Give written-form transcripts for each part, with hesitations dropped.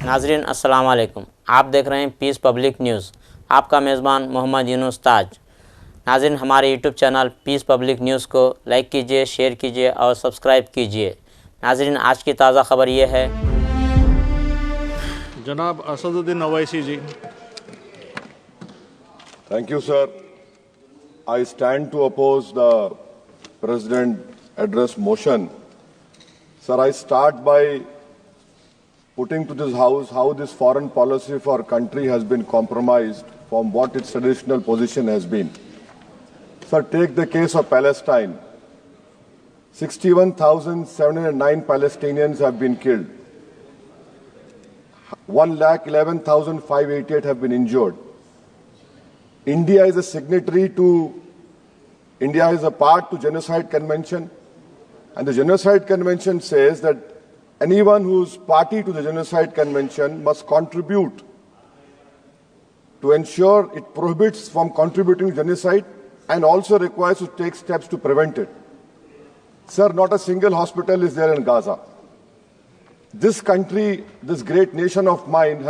नाजरीन अस्सलाम वालेकुम। आप देख रहे हैं पीस पब्लिक न्यूज़। आपका मेज़बान मोहम्मद यूनुस ताज। नाजरीन, हमारे YouTube channel peace public news को लाइक कीजिए, शेयर कीजिए और सब्सक्राइब कीजिए। नाजरीन, आज की ताज़ा खबर ये है। जनाब असदुद्दीन ओवैसी जी। Thank you, sir. I stand to oppose the President address motion. Sir, I start by putting to this House how this foreign policy for our country has been compromised from what its traditional position has been. Sir, take the case of Palestine. 61,709 Palestinians have been killed. 1,11,588 have been injured. India is a signatory to, India is a part to Genocide Convention, and the Genocide Convention says that anyone who is party to the Genocide Convention must contribute to ensure it prohibits from contributing to genocide and also requires to take steps to prevent it. Sir, not a single hospital is there in Gaza. This country, this great nation of mine,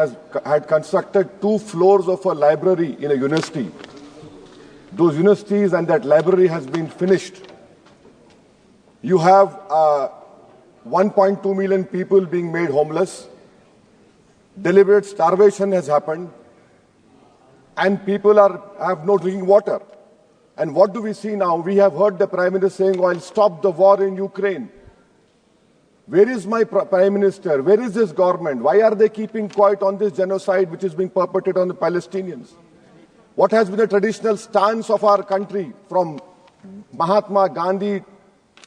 had constructed 2 floors of a library in a university. Those universities and that library has been finished. You have 1.2 million people being made homeless. Deliberate starvation has happened. And people have no drinking water. And what do we see now? We have heard the Prime Minister saying, "I'll stop the war in Ukraine." Where is my Prime Minister? Where is this government? Why are they keeping quiet on this genocide which is being perpetrated on the Palestinians? What has been the traditional stance of our country, from Mahatma Gandhi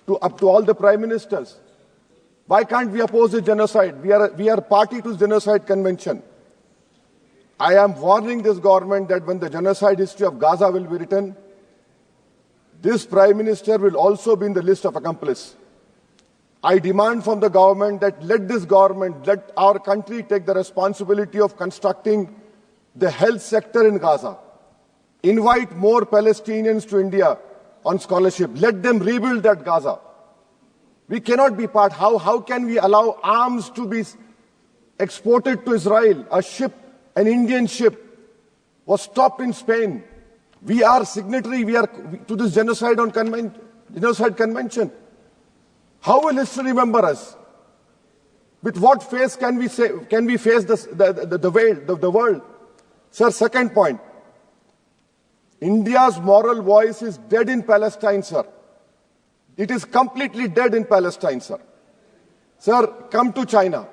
to up to all the Prime Ministers? Why can't we oppose the genocide? We are party to the Genocide Convention. I am warning this government that when the genocide history of Gaza will be written, this Prime Minister will also be in the list of accomplices. I demand from the government that let our country take the responsibility of constructing the health sector in Gaza. Invite more Palestinians to India on scholarship. Let them rebuild that Gaza. We cannot be part. How can we allow arms to be exported to Israel? An Indian ship was stopped in Spain. We are signatory to this genocide convention. How will history remember us? With what face can we face the world? Sir, second point. India's moral voice is dead in Palestine, sir. It is completely dead in Palestine, sir. Sir, come to China.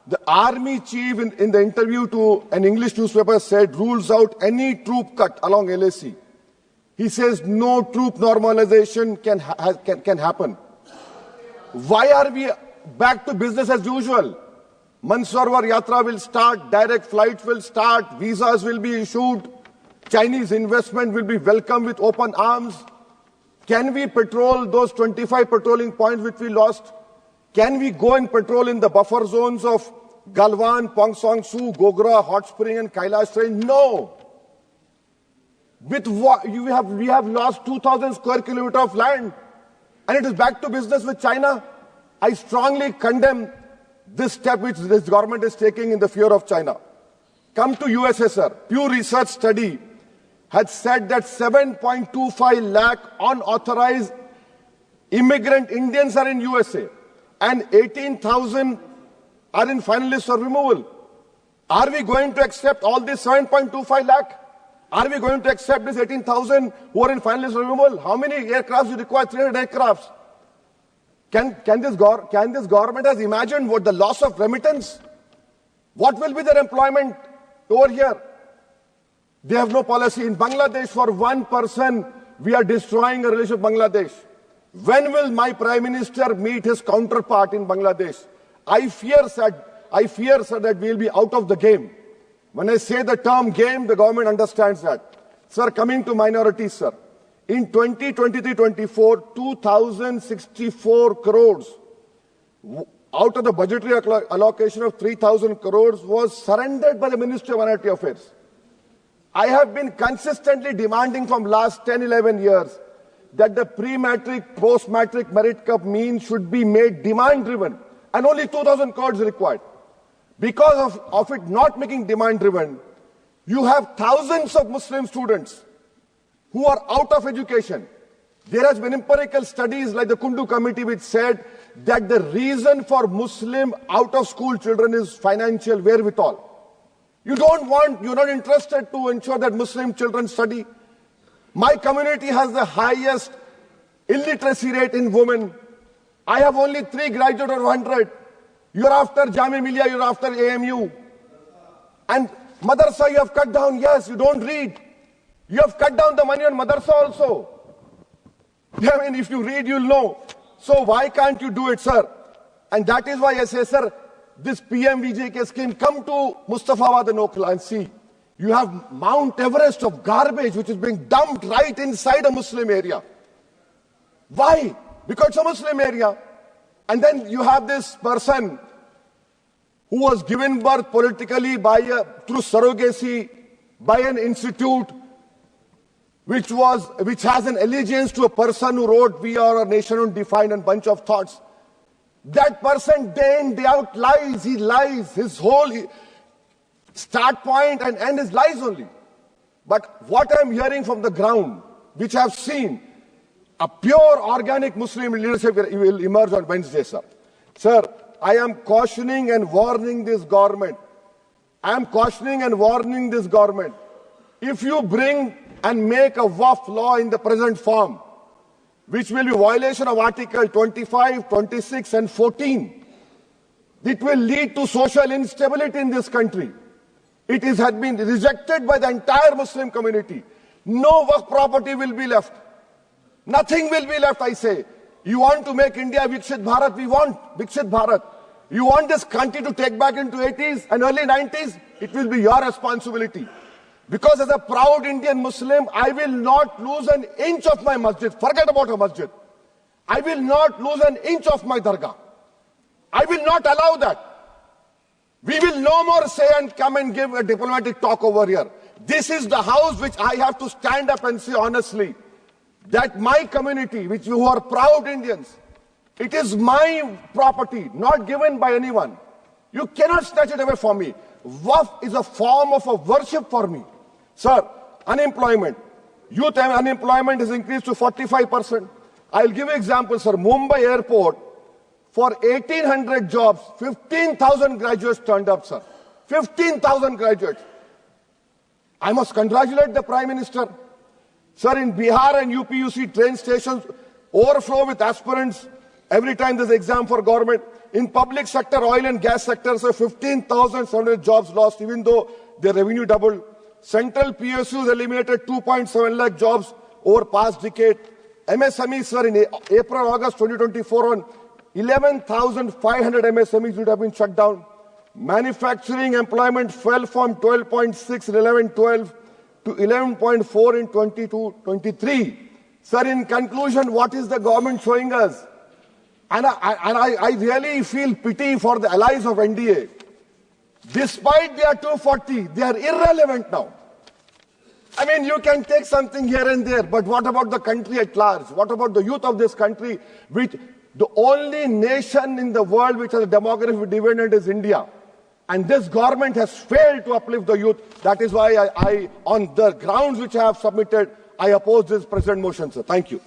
The army chief in the interview to an English newspaper said rules out any troop cut along LAC. He says no troop normalization can happen. Why are we back to business as usual? Mansarovar Yatra will start, direct flights will start, visas will be issued, Chinese investment will be welcomed with open arms. Can we patrol those 25 patrolling points which we lost? Can we go and patrol in the buffer zones of Galwan, Pongsong Su, Gogra, Hot Spring and Kailash Range? No. With what we have lost 2,000 square kilometers of land. And it is back to business with China. I strongly condemn this step which this government is taking in the fear of China. Come to USSR. Pew Research study had said that 7.25 lakh unauthorized immigrant Indians are in USA and 18,000 are in final list for removal. Are we going to accept all this 7.25 lakh? Are we going to accept this 18,000 who are in final list for removal? How many aircrafts you require? 300 aircrafts. Can this government has imagined what the loss of remittance? What will be their employment over here? They have no policy. In Bangladesh, for one person, we are destroying a relationship with Bangladesh. When will my Prime Minister meet his counterpart in Bangladesh? I fear, sir, that we will be out of the game. When I say the term game, the government understands that. Sir, coming to minorities, sir. In 2023-24, 2,064 crores out of the budgetary allocation of 3,000 crores was surrendered by the Ministry of Minority Affairs. I have been consistently demanding from last 10, 11 years that the pre-matric, post-matric merit cup mean should be made demand-driven, and only 2,000 crores required. Because of it not making demand-driven, you have thousands of Muslim students who are out of education. There has been empirical studies like the Kundu Committee which said that the reason for Muslim out-of-school children is financial wherewithal. You're not interested to ensure that Muslim children study. My community has the highest illiteracy rate in women. I have only 3 graduates out of 100. You're after Jamia Millia, you're after AMU. And madrasa you have cut down, yes, you don't read. You have cut down the money on madrasa also. I mean, if you read, you'll know. So why can't you do it, sir? And that is why I say, sir, this PMVJK scheme, come to Mustafabad and Okla and see. You have Mount Everest of garbage which is being dumped right inside a Muslim area. Why? Because it's a Muslim area. And then you have this person who was given birth politically through surrogacy by an institute which has an allegiance to a person who wrote "We Are a Nation Undefined" and bunch of thoughts. That person day in, day out lies. He lies. His whole start point and end is lies only. But what I'm hearing from the ground, which I've seen, a pure organic Muslim leadership will emerge on Wednesday, sir. Sir, I am cautioning and warning this government. I am cautioning and warning this government. If you bring and make a WAF law in the present form, which will be violation of Article 25, 26 and 14, it will lead to social instability in this country. It has been rejected by the entire Muslim community. No WAF property will be left. Nothing will be left, I say. You want to make India Viksit Bharat? We want Viksit Bharat. You want this country to take back into 80s and early 90s? It will be your responsibility. Because as a proud Indian Muslim, I will not lose an inch of my masjid. Forget about a masjid. I will not lose an inch of my dargah. I will not allow that. We will no more say and come and give a diplomatic talk over here. This is the house which I have to stand up and say honestly that my community, who are proud Indians, it is my property, not given by anyone. You cannot snatch it away from me. Waqf is a form of a worship for me. Sir, unemployment. Youth unemployment has increased to 45%. I'll give you examples, sir. Mumbai airport, for 1,800 jobs, 15,000 graduates turned up, sir. 15,000 graduates. I must congratulate the Prime Minister. Sir, in Bihar and UP, you see train stations overflow with aspirants every time there's an exam for government. In public sector, oil and gas sector, sir, 15,700 jobs lost, even though their revenue doubled. Central PSUs eliminated 2.7 lakh jobs over past decade. MSMEs, sir, in April, August 2024, on 11,500 MSMEs would have been shut down. Manufacturing employment fell from 12.6 in 11-12 to 11.4 in 22-23. Sir, in conclusion, what is the government showing us? And I really feel pity for the allies of NDA. Despite they are 240, they are irrelevant now. I mean, you can take something here and there, but what about the country at large? What about the youth of this country, which the only nation in the world which has a demographic dividend is India? And this government has failed to uplift the youth. That is why I on the grounds which I have submitted, I oppose this present motion, sir. Thank you.